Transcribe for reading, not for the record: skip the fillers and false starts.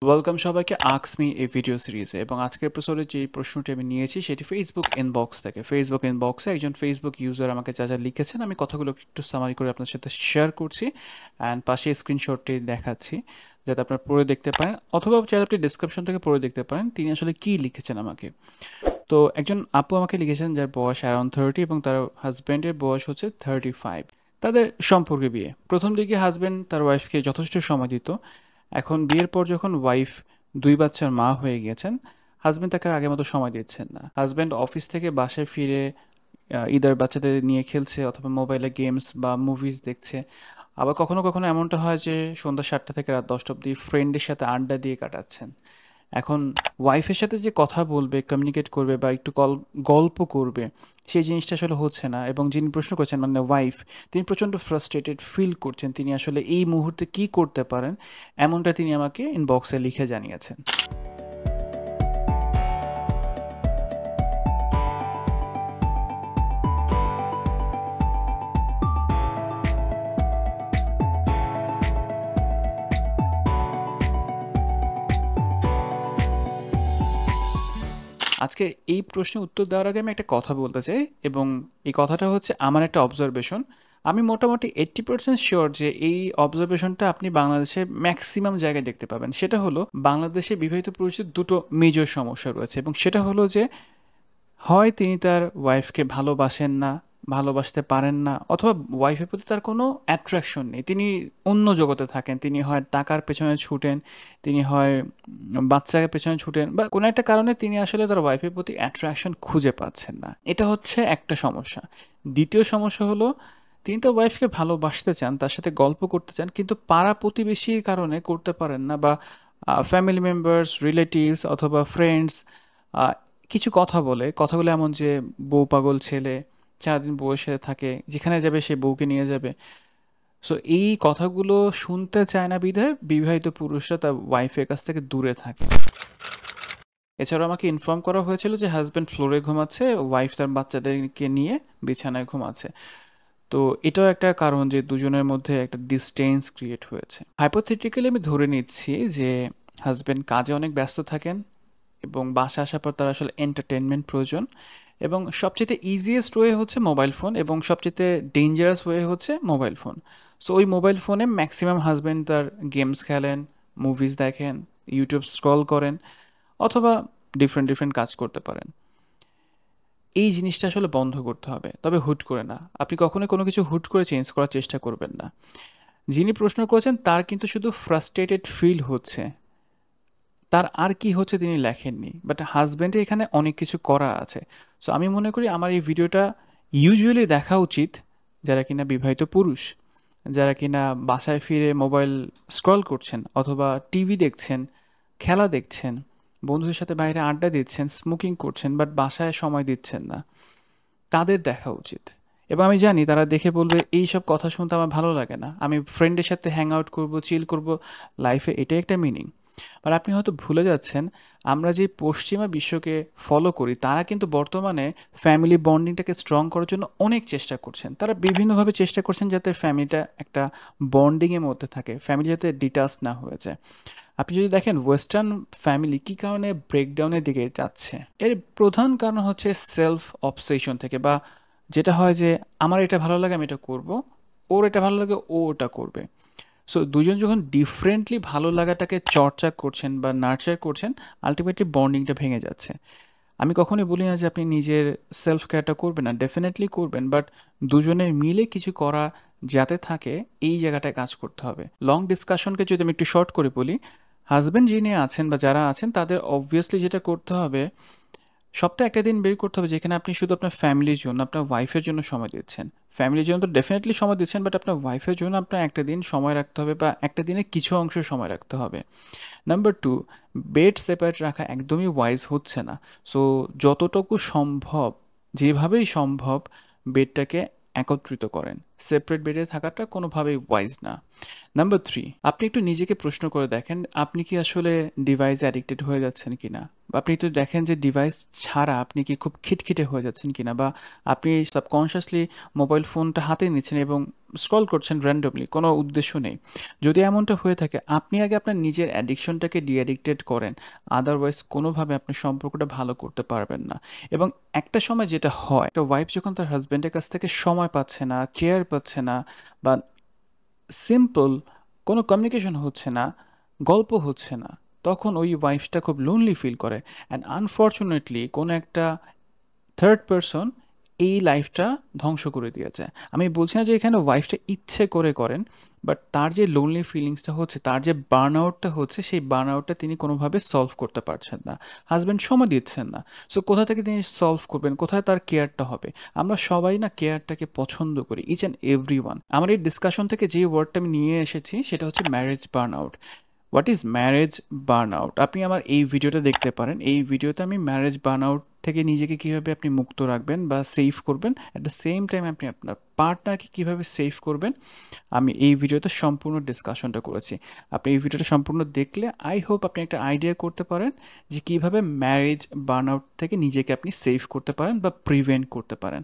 Welcome সবাইকে ask me এই video সিরিজে। এবং আজকের এপিসোডে যে প্রশ্নটি আমি নিয়েছি সেটি ফেসবুক ইনবক্স থেকে। ফেসবুক ইনবক্সে একজন ফেসবুক ইউজার আমাকে যা যা লিখেছেন আমি কথাগুলো একটু সামারি করে আপনার সাথে শেয়ার করছি, অ্যান্ড পাশে স্ক্রিনশটটি দেখাচ্ছি যাতে আপনারা পড়ে দেখতে পারেন, অথবা চাইলে আপনি ডিসক্রিপশন থেকে পড়ে দেখতে পারেন তিনি আসলে কী লিখেছেন আমাকে। তো একজন আপু আমাকে লিখেছেন যার বয়স অ্যারাউন্ড 30 এবং তার হাজব্যান্ডের বয়স হচ্ছে 35। তাদের সম্পর্কে বিয়ে, প্রথম দিকে হাজব্যান্ড তার ওয়াইফকে যথেষ্ট সময় দিত। এখন বিয়ের পর যখন ওয়াইফ 2 বাচ্চার মা হয়ে গেছেন, হাজব্যান্ড তাকে আগের মতো সময় দিচ্ছেন না। হাজব্যান্ড অফিস থেকে বাসায় ফিরে ইদার বাচ্চাদের নিয়ে খেলছে অথবা মোবাইলে গেমস বা মুভিজ দেখছে। আবার কখনো কখনো এমনটা হয় যে সন্ধ্যা 7টা থেকে রাত 10টা অবধি ফ্রেন্ডের সাথে আড্ডা দিয়ে কাটাচ্ছেন। এখন ওয়াইফের সাথে যে কথা বলবে, কমিউনিকেট করবে বা একটু গল্প করবে, সেই জিনিসটা আসলে হচ্ছে না। এবং যিনি প্রশ্ন করছেন মানে ওয়াইফ, তিনি প্রচণ্ড ফ্রাস্ট্রেটেড ফিল করছেন। তিনি আসলে এই মুহূর্তে কি করতে পারেন এমনটা তিনি আমাকে ইনবক্সে লিখে জানিয়েছেন। আজকে এই প্রশ্নের উত্তর দেওয়ার আগে আমি একটা কথা বলতে চাই, এবং এই কথাটা হচ্ছে আমার একটা অবজারভেশন। আমি মোটামুটি 80% শিওর যে এই অবজারভেশনটা আপনি বাংলাদেশের ম্যাক্সিমাম জায়গায় দেখতে পাবেন। সেটা হলো, বাংলাদেশে বিবাহিত পুরুষের দুটো মেজর সমস্যা রয়েছে, এবং সেটা হলো যে হয় তিনি তার ওয়াইফকে ভালোবাসেন না, ভালোবাসতে পারেন না, অথবা ওয়াইফের প্রতি তার কোনো অ্যাট্রাকশন নেই, তিনি অন্য জগতে থাকেন। তিনি হয় টাকার পেছনে ছুটেন, তিনি হয় বাচ্চাকে পেছনে ছুটেন, বা কোনো একটা কারণে তিনি আসলে তার ওয়াইফের প্রতি অ্যাট্রাকশন খুঁজে পাচ্ছেন না। এটা হচ্ছে একটা সমস্যা। দ্বিতীয় সমস্যা হলো, তিনি তো ওয়াইফকে ভালোবাসতে চান, তার সাথে গল্প করতে চান, কিন্তু পাড়া প্রতিবেশীর কারণে করতে পারেন না, বা ফ্যামিলি মেম্বার্স, রিলেটিভস অথবা ফ্রেন্ডস কিছু কথা বলে, কথাগুলো এমন যে বউ পাগল ছেলে, সারাদিন বউয়ের সাথে থাকে, যেখানে যাবে সে বউকে নিয়ে যাবে। সো এই কথাগুলো শুনতে চায় না বিধায় বিবাহিত পুরুষরা তার ওয়াইফের কাছ থেকে দূরে থাকে। এছাড়াও আমাকে ইনফর্ম করা হয়েছিল যে হাজব্যান্ড ফ্লোরে ঘুমাচ্ছে, ওয়াইফ তার বাচ্চাদেরকে নিয়ে বিছানায় ঘুমাচ্ছে। তো এটাও একটা কারণ যে দুজনের মধ্যে একটা ডিস্টেন্স ক্রিয়েট হয়েছে। হাইপোথেটিক্যালি আমি ধরে নিচ্ছি যে হাজব্যান্ড কাজে অনেক ব্যস্ত থাকেন এবং বাসা আসার পর তার আসলে এন্টারটেনমেন্ট প্রয়োজন, এবং সবচেয়ে ইজিয়েস্ট ওয়ে হচ্ছে মোবাইল ফোন, এবং সবচেয়ে ডেঞ্জারাস ওয়ে হচ্ছে মোবাইল ফোন। সো ওই মোবাইল ফোনে ম্যাক্সিমাম হাজব্যান্ড তার গেমস খেলেন, মুভিজ দেখেন, ইউটিউব স্ক্রল করেন, অথবা ডিফারেন্ট ডিফারেন্ট কাজ করতে পারেন। এই জিনিসটা আসলে বন্ধ করতে হবে, তবে হুট করে না। আপনি কখনোই কোনো কিছু হুট করে চেঞ্জ করার চেষ্টা করবেন না। যিনি প্রশ্ন করেছেন তার কিন্তু শুধু ফ্রাস্ট্রেটেড ফিল হচ্ছে, তার আর কি হচ্ছে তিনি লেখেননি, বাট হাজব্যান্ডে এখানে অনেক কিছু করা আছে। সো আমি মনে করি আমার এই ভিডিওটা ইউজুয়ালি দেখা উচিত যারা কিনা বিবাহিত পুরুষ, যারা কিনা বাসায় ফিরে মোবাইল স্ক্রল করছেন অথবা টিভি দেখছেন, খেলা দেখছেন, বন্ধুদের সাথে বাইরে আড্ডা দিচ্ছেন, স্মোকিং করছেন, বাট বাসায় সময় দিচ্ছেন না, তাদের দেখা উচিত। এবং আমি জানি তারা দেখে বলবে এই সব কথা শুনতে আমার ভালো লাগে না, আমি ফ্রেন্ডের সাথে হ্যাং আউট করবো, চিল করবো, লাইফে এটাই একটা মিনিং। আর আপনি হয়তো ভুলে যাচ্ছেন, আমরা যে পশ্চিমা বিশ্বকে ফলো করি তারা কিন্তু বর্তমানে ফ্যামিলি বন্ডিংটাকে স্ট্রং করার জন্য অনেক চেষ্টা করছেন। তারা বিভিন্নভাবে চেষ্টা করছেন যাতে ফ্যামিলিটা একটা বন্ডিংয়ের মধ্যে থাকে, ফ্যামিলি যাতে ডিটাচ না হয়ে যায়। আপনি যদি দেখেন ওয়েস্টার্ন ফ্যামিলি কী কারণে ব্রেকডাউনের দিকে যাচ্ছে, এর প্রধান কারণ হচ্ছে সেলফ অবসেশন থেকে, বা যেটা হয় যে আমার এটা ভালো লাগে আমি এটা করব, ওর এটা ভালো লাগে ও ওটা করবে। সো দুজন যখন ডিফারেন্টলি ভালো লাগাটাকে চর্চা করছেন বা নার্চার করছেন, আলটিমেটলি বন্ডিংটা ভেঙে যাচ্ছে। আমি কখনোই বলি না যে আপনি নিজের সেলফ কেয়ারটা করবেন না, ডেফিনেটলি করবেন, বাট দুজনের মিলে কিছু করা যাতে থাকে এই জায়গাটায় কাজ করতে হবে। লং ডিসকাশনকে যদি আমি একটু শর্ট করে বলি, হাজব্যান্ড যিনি আছেন বা যারা আছেন তাদের অবভিয়াসলি যেটা করতে হবে, সপ্তাহে একটা দিন বের করতে হবে যেখানে আপনি শুধু আপনার ফ্যামিলির জন্য, আপনার ওয়াইফের জন্য সময় দিচ্ছেন। ফ্যামিলির জন্য তো ডেফিনেটলি সময় দিচ্ছেন, বাট আপনার ওয়াইফের জন্য আপনার একটা দিন সময় রাখতে হবে, বা একটা দিনে কিছু অংশ সময় রাখতে হবে। নাম্বার 2, বেড সেপারেট রাখা একদমই ওয়াইজ হচ্ছে না। সো যতটুকু সম্ভব, যেভাবেই সম্ভব, বেডটাকে একত্রিত করেন। সেপারেট বেডে থাকাটা কোনোভাবেই ওয়াইজ না। নাম্বার 3, আপনি একটু নিজেকে প্রশ্ন করে দেখেন আপনি কি আসলে ডিভাইসে অ্যাডিক্টেড হয়ে যাচ্ছেন কিনা। বা আপনি তো দেখেন যে ডিভাইস ছাড়া আপনি কি খুব খিটখিটে হয়ে যাচ্ছেন কিনা, বা আপনি সাবকনশিয়াসলি মোবাইল ফোনটা হাতে নিচ্ছেন এবং স্ক্রল করছেন র্যান্ডমলি, কোনো উদ্দেশ্য নেই। যদি এমনটা হয়ে থাকে, আপনি আগে আপনার নিজের অ্যাডিকশনটাকে ডিঅ্যাডিক্টেড করেন, আদারওয়াইজ কোনোভাবে আপনি সম্পর্কটা ভালো করতে পারবেন না। এবং একটা সময় যেটা হয়, একটা ওয়াইফ যখন তার হাজব্যান্ডের কাছ থেকে সময় পাচ্ছে না, কেয়ার পাচ্ছে না, বা সিম্পল কোনো কমিউনিকেশন হচ্ছে না, গল্প হচ্ছে না, তখন ওই ওয়াইফটা খুব লোনলি ফিল করে। অ্যান্ড আনফর্চুনেটলি কোনো একটা থার্ড পারসন এই লাইফটা ধ্বংস করে দিয়েছে। আমি বলছি না যে এখানে ওয়াইফটা ইচ্ছে করে করেন, বাট তার যে লোনলি ফিলিংসটা হচ্ছে, তার যে বার্ন আউটটা হচ্ছে, সেই বার্ন আউটটা তিনি কোনোভাবে সলভ করতে পারছেন না, হাজব্যান্ড সময় দিচ্ছেন না। সো কোথা থেকে তিনি সলভ করবেন, কোথায় তার কেয়ারটা হবে? আমরা সবাই না কেয়ারটাকে পছন্দ করি, ইচ অ্যান্ড এভরি ওয়ান। আমার এই ডিসকাশন থেকে যে ওয়ার্ডটা আমি নিয়ে এসেছি সেটা হচ্ছে marriage burn out. What is marriage burn out? আপনি আমার এই ভিডিওটা দেখতে পারেন। এই ভিডিওতে আমি ম্যারেজ বার্ন আউট থেকে নিজেকে কীভাবে আপনি মুক্ত রাখবেন বা সেভ করবেন, অ্যাট দ্য সেম টাইম আপনি আপনার পার্টনারকে কীভাবে সেভ করবেন, আমি এই ভিডিওতে সম্পূর্ণ ডিসকাশনটা করেছি। আপনি এই ভিডিওটা সম্পূর্ণ দেখলে আই হোপ আপনি একটা আইডিয়া করতে পারেন যে কীভাবে ম্যারেজ বার্ন আউট থেকে নিজেকে আপনি সেভ করতে পারেন বা প্রিভেন্ট করতে পারেন।